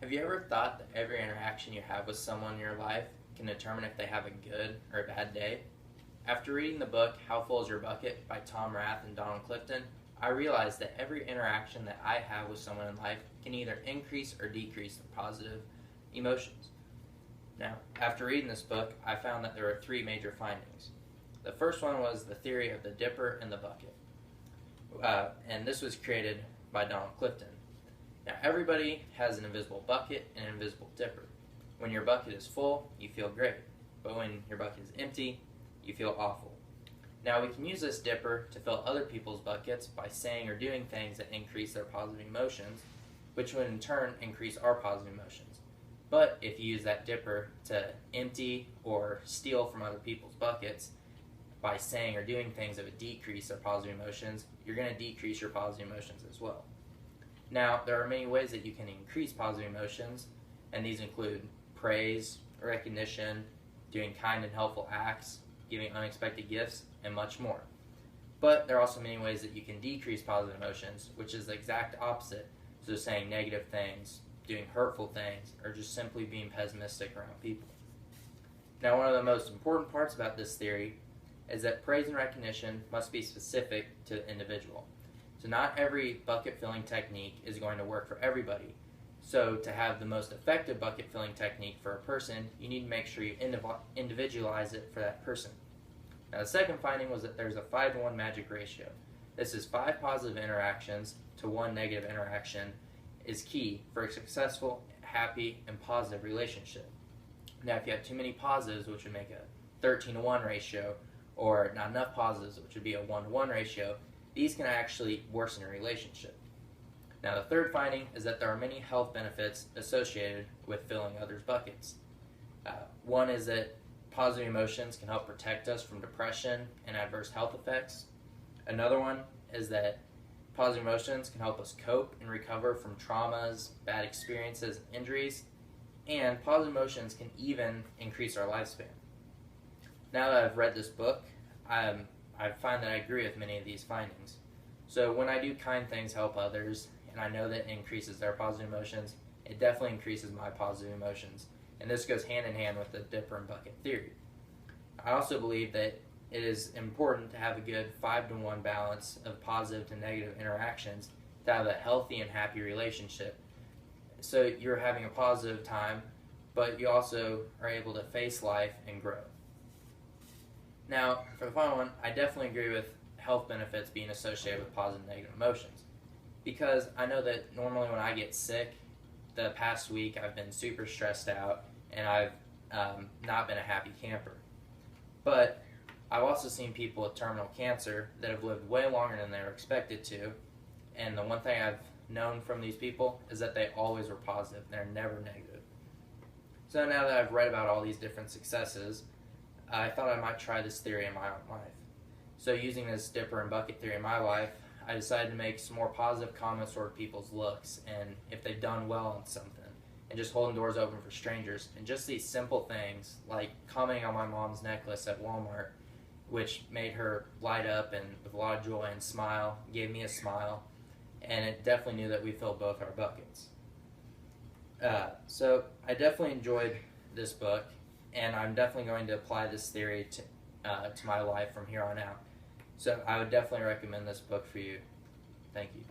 Have you ever thought that every interaction you have with someone in your life can determine if they have a good or a bad day? After reading the book How Full is Your Bucket by Tom Rath and Donald Clifton, I realized that every interaction that I have with someone in life can either increase or decrease their positive emotions. Now, after reading this book, I found that there were three major findings. The first one was the theory of the dipper and the bucket. And this was created by Donald Clifton. Now, everybody has an invisible bucket and an invisible dipper. When your bucket is full, you feel great. But when your bucket is empty, you feel awful. Now, we can use this dipper to fill other people's buckets by saying or doing things that increase their positive emotions, which would in turn increase our positive emotions. But if you use that dipper to empty or steal from other people's buckets by saying or doing things that would decrease their positive emotions, you're going to decrease your positive emotions as well. Now, there are many ways that you can increase positive emotions, and these include praise, recognition, doing kind and helpful acts, giving unexpected gifts, and much more. But there are also many ways that you can decrease positive emotions, which is the exact opposite. So saying negative things, doing hurtful things, or just simply being pessimistic around people. Now, one of the most important parts about this theory is that praise and recognition must be specific to the individual. So not every bucket filling technique is going to work for everybody. So to have the most effective bucket filling technique for a person, you need to make sure you individualize it for that person. Now, the second finding was that there's a 5-to-1 magic ratio. This is 5 positive interactions to 1 negative interaction is key for a successful, happy, and positive relationship. Now, if you have too many positives, which would make a 13-to-1 ratio, or not enough positives, which would be a 1-to-1 ratio, these can actually worsen your relationship. Now, the third finding is that there are many health benefits associated with filling others' buckets. One is that positive emotions can help protect us from depression and adverse health effects. Another one is that positive emotions can help us cope and recover from traumas, bad experiences, injuries, and positive emotions can even increase our lifespan. Now that I've read this book, I find that I agree with many of these findings. So when I do kind things help others, and I know that it increases their positive emotions, it definitely increases my positive emotions. And this goes hand in hand with the dipper and bucket theory. I also believe that it is important to have a good 5-to-1 balance of positive to negative interactions to have a healthy and happy relationship. So you're having a positive time, but you also are able to face life and grow. Now, for the final one, I definitely agree with health benefits being associated with positive and negative emotions. Because I know that normally when I get sick, the past week I've been super stressed out and I've not been a happy camper. But I've also seen people with terminal cancer that have lived way longer than they were expected to. And the one thing I've known from these people is that they always were positive. They're never negative. So now that I've read about all these different successes, I thought I might try this theory in my own life. So using this dipper and bucket theory in my life, I decided to make some more positive comments toward people's looks and if they've done well on something, and just holding doors open for strangers. And just these simple things, like commenting on my mom's necklace at Walmart, which made her light up and with a lot of joy and smile, gave me a smile, and it definitely knew that we filled both our buckets. So I definitely enjoyed this book, and I'm definitely going to apply this theory to my life from here on out. So I would definitely recommend this book for you. Thank you.